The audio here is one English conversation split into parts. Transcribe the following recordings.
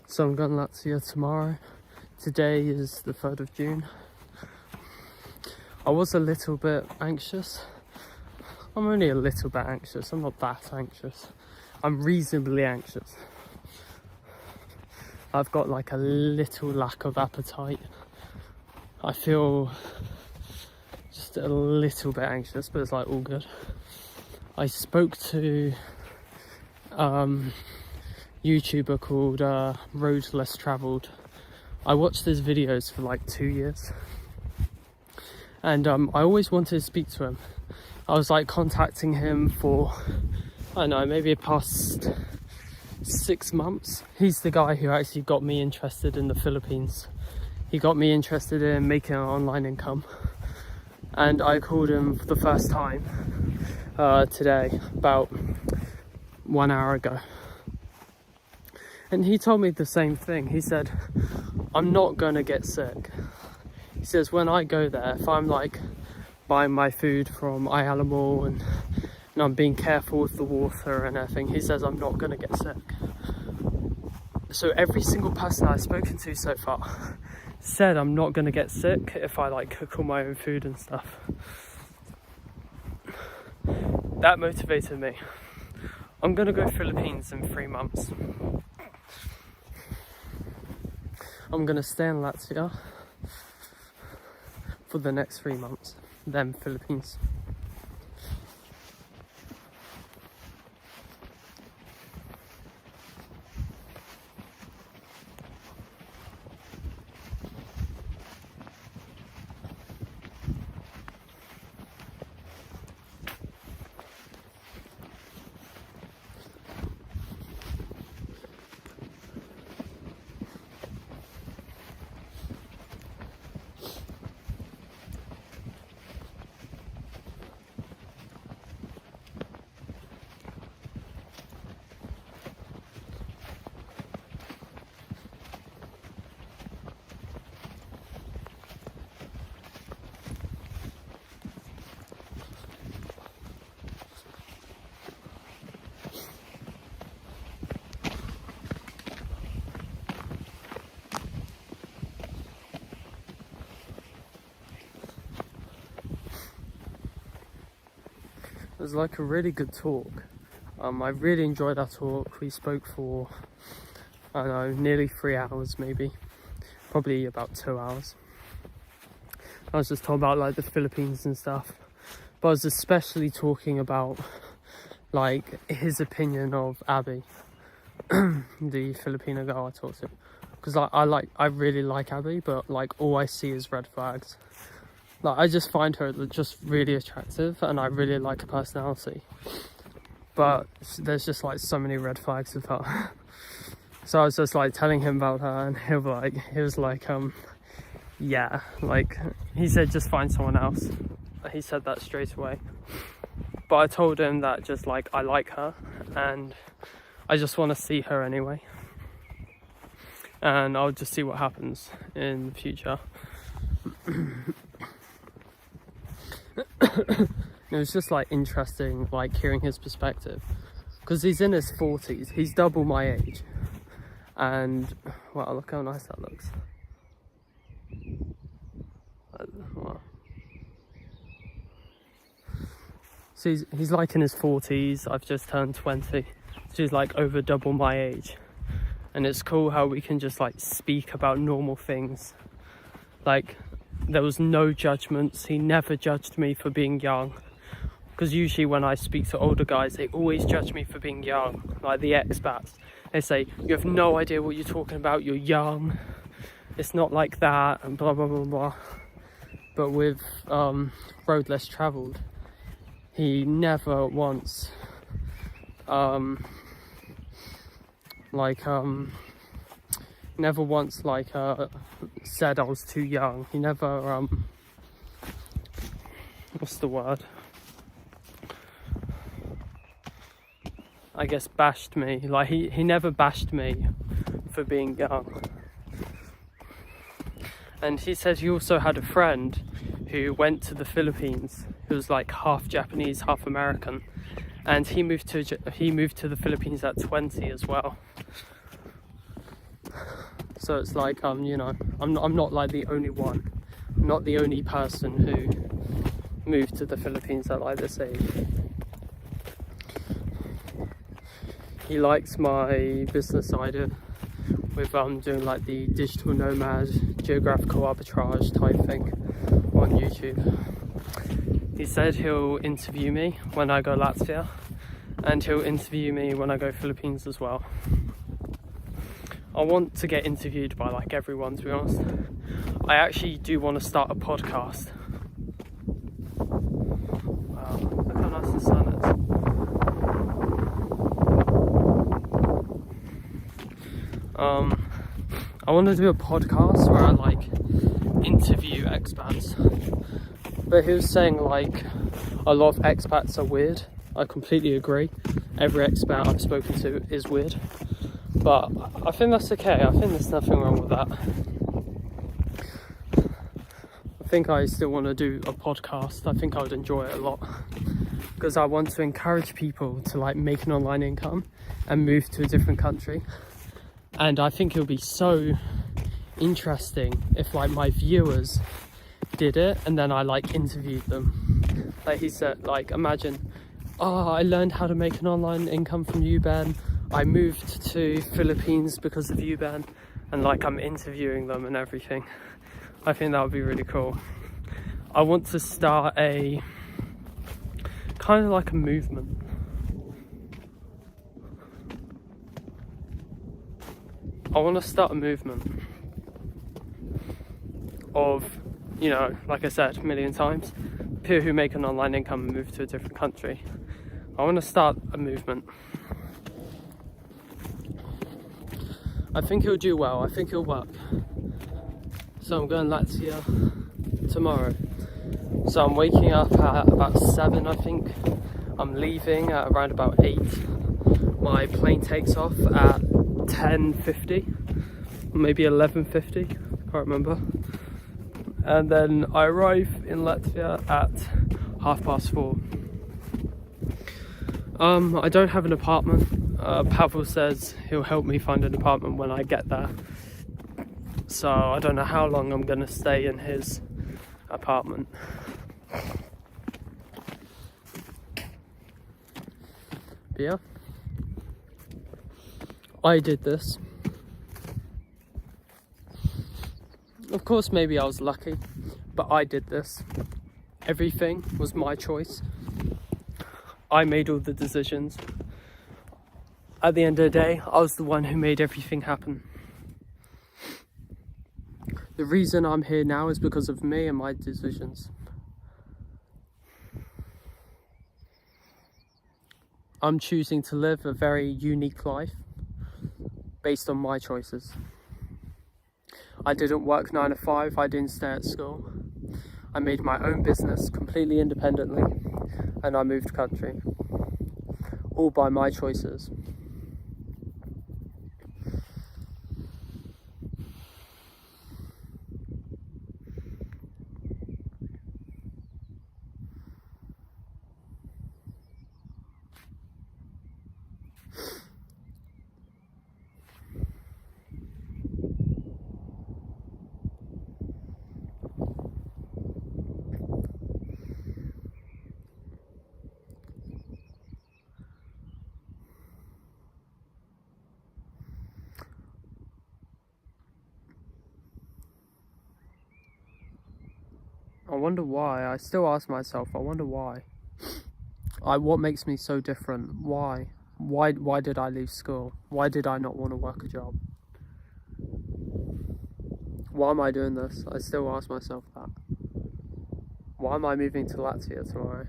So I'm going to Latvia tomorrow. Today is the 3rd of June. I was a little bit anxious. I'm only a little bit anxious. I'm not that anxious. I'm reasonably anxious. I've got like a little lack of appetite. I feel just a little bit anxious, but it's like all good. I spoke to YouTuber called Road Less Travelled. I watched his videos for like 2 years, and I always wanted to speak to him. I was like contacting him for, I don't know, maybe past 6 months. He's the guy who actually got me interested in the Philippines. He got me interested in making an online income, and I called him for the first time today, about 1 hour ago. And he told me the same thing. He said, I'm not gonna get sick. He says, when I go there, if I'm like buying my food from iAnimal and I'm being careful with the water and everything, he says I'm not gonna get sick. So every single person I've spoken to so far said I'm not gonna get sick if I like cook all my own food and stuff. That motivated me. I'm gonna go Philippines in 3 months. I'm gonna stay in Latvia for the next 3 months, then Philippines. It was like a really good talk. I really enjoyed that talk. We spoke for, I don't know, nearly 3 hours maybe. Probably about 2 hours. I was just talking about like the Philippines and stuff. But I was especially talking about like his opinion of Abby, the Filipino girl I talked to. Because I really like Abby, but like all I see is red flags. Like, I just find her just really attractive, and I really like her personality. But there's just like so many red flags with her. So I was just like telling him about her, and he was like, yeah, like he said, just find someone else. He said that straight away. But I told him that just like I like her, and I just want to see her anyway. And I'll just see what happens in the future. It was just like interesting, like hearing his perspective, because he's in his 40s. He's double my age, and wow, look how nice that looks. Wow. So he's like in his 40s. I've just turned 20. So he's like over double my age, and it's cool how we can just like speak about normal things. Like, there was no judgments. He never judged me for being young. Because usually when I speak to older guys, they always judge me for being young. Like the expats. They say, you have no idea what you're talking about, you're young. It's not like that, and blah, blah, blah, blah. But with Road Less Travelled, he never once, said I was too young. He never, what's the word? I guess bashed me. Like he never bashed me for being young. And he said he also had a friend who went to the Philippines, who was like half Japanese, half American, and he moved to the Philippines at 20 as well. So it's like, you know, I'm not like the only one. I'm not the only person who moved to the Philippines at like this age. He likes my business idea with doing like the digital nomad, geographical arbitrage type thing on YouTube. He said he'll interview me when I go Latvia, and he'll interview me when I go Philippines as well. I want to get interviewed by like everyone, to be honest. I actually do want to start a podcast. Wow, look how nice the sun is. I want to do a podcast where I like interview expats. But he was saying like a lot of expats are weird. I completely agree. Every expat I've spoken to is weird. But I think that's okay. I think there's nothing wrong with that. I think I still want to do a podcast. I think I would enjoy it a lot. Because I want to encourage people to like make an online income and move to a different country. And I think it would be so interesting if like my viewers did it and then I like interviewed them. Like he said, like imagine, I learned how to make an online income from you, Ben. I moved to Philippines because of you, Ben. And like I'm interviewing them and everything. I think that would be really cool. I want to start a kind of like a movement. I want to start a movement of, you know, like I said a million times, people who make an online income and move to a different country. I want to start a movement. I think he'll do well. I think he'll work. So I'm going Latvia tomorrow. So I'm waking up at about 7, I think. I'm leaving at around about 8. My plane takes off at 10:50, maybe 11:50, can't remember. And then I arrive in Latvia at 4:30. I don't have an apartment. Pavel says he'll help me find an apartment when I get there. So I don't know how long I'm gonna stay in his apartment. But yeah, I did this. Of course, maybe I was lucky, but I did this. Everything was my choice. I made all the decisions. At the end of the day, I was the one who made everything happen. The reason I'm here now is because of me and my decisions. I'm choosing to live a very unique life based on my choices. I didn't work 9 to 5, I didn't stay at school. I made my own business completely independently and I moved country. All by my choices. I wonder why. I still ask myself, I wonder why. What makes me so different? Why? Why did I leave school? Why did I not want to work a job? Why am I doing this? I still ask myself that. Why am I moving to Latvia tomorrow?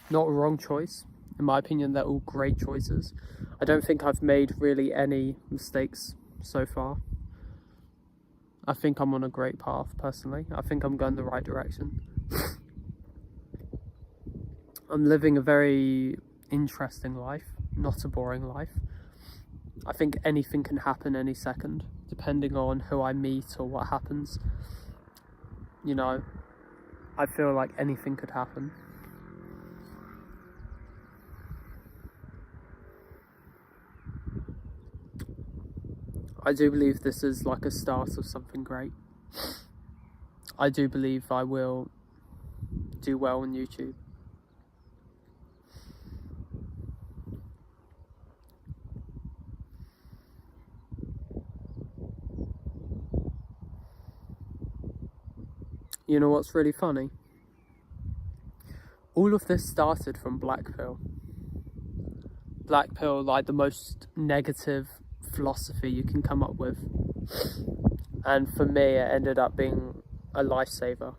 Not a wrong choice. In my opinion, they're all great choices. I don't think I've made really any mistakes so far. I think I'm on a great path, personally. I think I'm going the right direction. I'm living a very interesting life, not a boring life. I think anything can happen any second, depending on who I meet or what happens. You know, I feel like anything could happen. I do believe this is like a start of something great. I do believe I will do well on YouTube. You know what's really funny? All of this started from Black Pill. Black Pill, like the most negative philosophy you can come up with. And for me, it ended up being a lifesaver.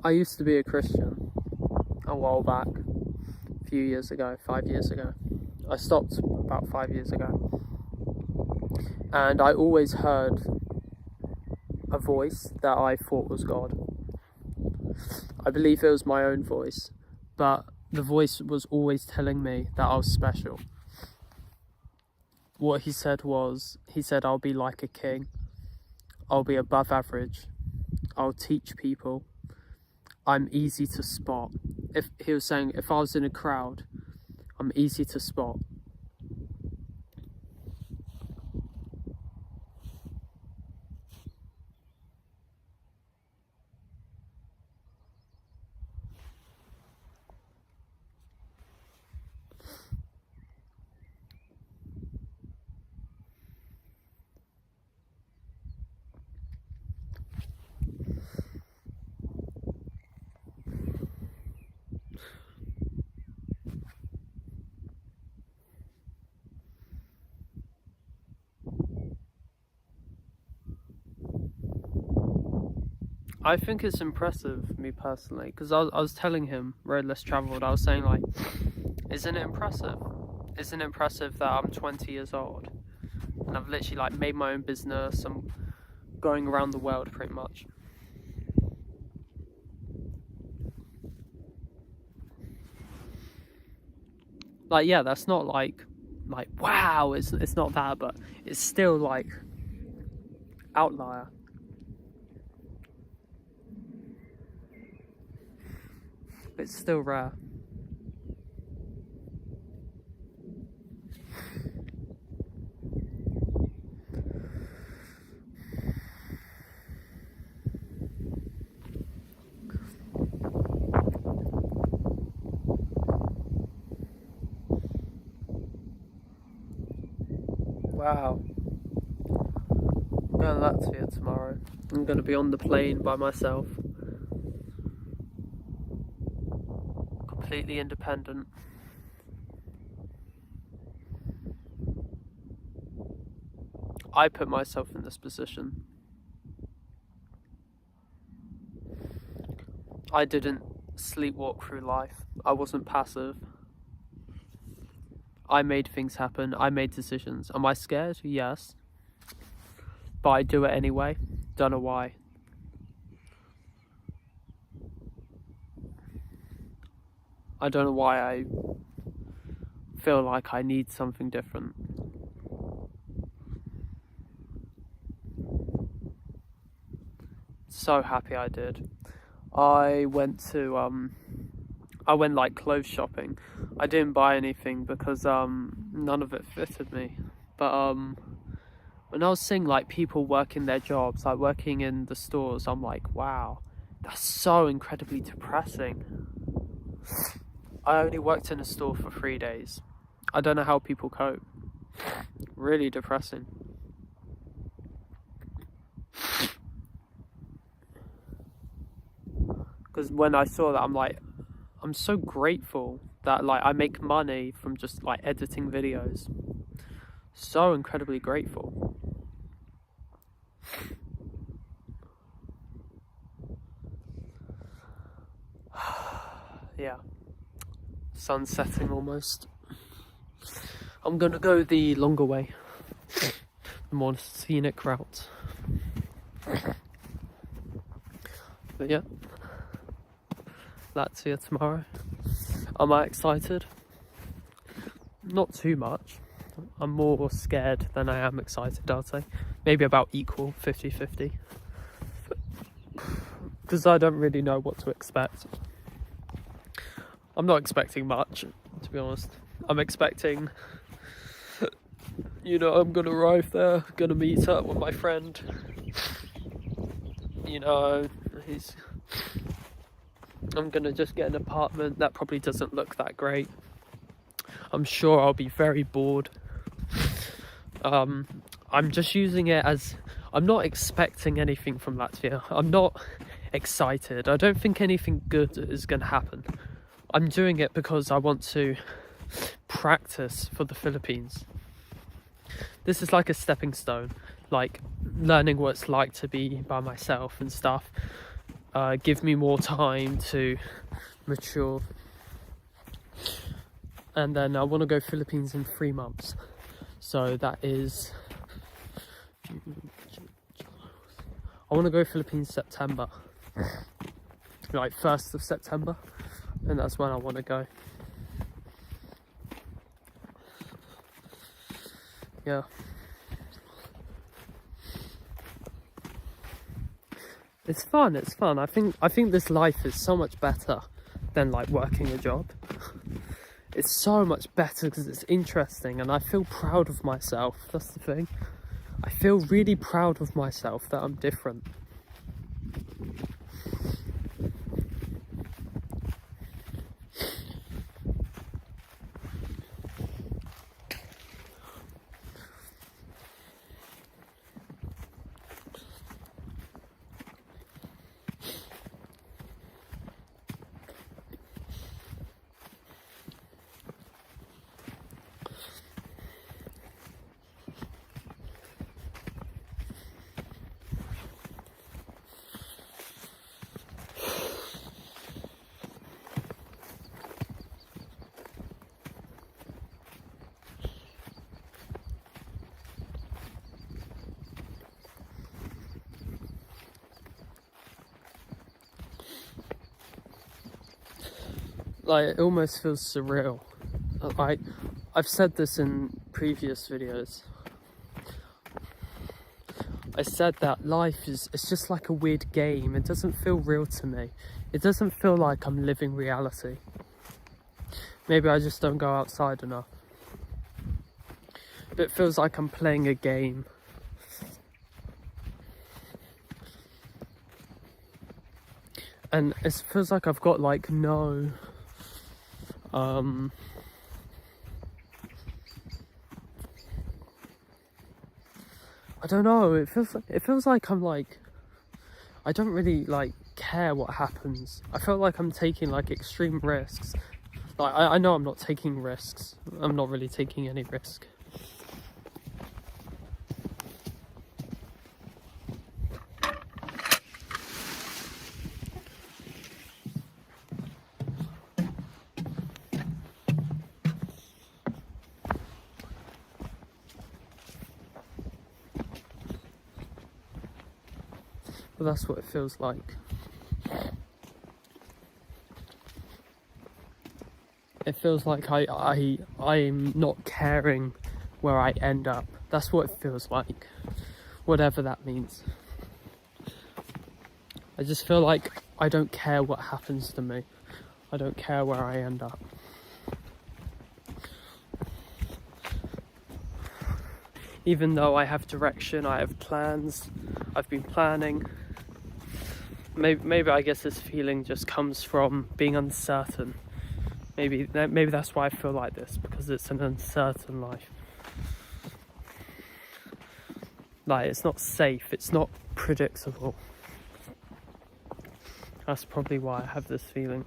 I used to be a Christian a while back, a few years ago, 5 years ago. I stopped about 5 years ago. And I always heard a voice that I thought was God. I believe it was my own voice, but the voice was always telling me that I was special. What he said, I'll be like a king. I'll be above average. I'll teach people. I'm easy to spot. If he was saying, if I was in a crowd, I'm easy to spot. I think it's impressive, me personally, because I was telling him, Road Less Travelled, I was saying like, isn't it impressive? Isn't it impressive that I'm 20 years old and I've literally like made my own business, I'm going around the world pretty much. Like, yeah, that's not like wow, it's not that, but it's still like outlier. It's still rare. Wow. I'm going to Latvia tomorrow. I'm going to be on the plane by myself. Completely independent. I put myself in this position. I didn't sleepwalk through life. I wasn't passive. I made things happen. I made decisions. Am I scared? Yes. But I do it anyway. Don't know why. I don't know why I feel like I need something different. So happy I did. I went like clothes shopping. I didn't buy anything because none of it fitted me. But when I was seeing like people working their jobs, like working in the stores, I'm like, wow, that's so incredibly depressing. I only worked in a store for 3 days. I don't know how people cope. Really depressing. Because when I saw that, I'm like, I'm so grateful that like I make money from just like editing videos. So incredibly grateful. Yeah. Sun's setting almost. I'm gonna go the longer way. the more scenic routes. But yeah, Latvia tomorrow. Am I excited? Not too much. I'm more scared than I am excited, I'd say. Maybe about equal, 50-50. Because I don't really know what to expect. I'm not expecting much, to be honest. I'm expecting, I'm gonna arrive there, gonna meet up with my friend. I'm gonna just get an apartment that probably doesn't look that great. I'm sure I'll be very bored. I'm just using it as, I'm not expecting anything from Latvia. I'm not excited. I don't think anything good is gonna happen. I'm doing it because I want to practice for the Philippines. This is like a stepping stone, like learning what it's like to be by myself and stuff. Give me more time to mature. And then I want to go Philippines in 3 months. So that is, I want to go Philippines September, like 1st of September, and that's when I want to go. Yeah. It's fun. I think this life is so much better than like working a job. It's so much better because it's interesting and I feel proud of myself. That's the thing. I feel really proud of myself that I'm different. Like, it almost feels surreal. I've said this in previous videos. I said that life it's just like a weird game. It doesn't feel real to me. It doesn't feel like I'm living reality. Maybe I just don't go outside enough. But it feels like I'm playing a game. And it feels like I've got like no I don't know, it feels like I'm like, I don't really like care what happens. I feel like I'm taking like extreme risks. Like I know I'm not taking risks. I'm not really taking any risk. But that's what it feels like. It feels like I'm not caring where I end up. That's what it feels like. Whatever that means. I just feel like I don't care what happens to me. I don't care where I end up. Even though I have direction, I have plans, I've been planning. Maybe I guess this feeling just comes from being uncertain. Maybe that's why I feel like this, because it's an uncertain life. Like, it's not safe, it's not predictable. That's probably why I have this feeling.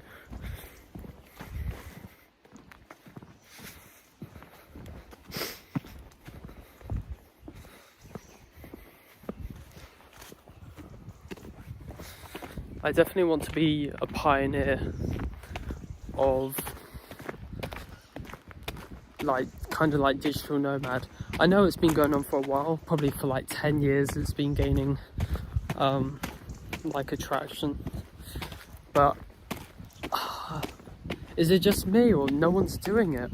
I definitely want to be a pioneer of like kind of like digital nomad. I know it's been going on for a while, probably for like 10 years it's been gaining like attraction, but is it just me or no one's doing it?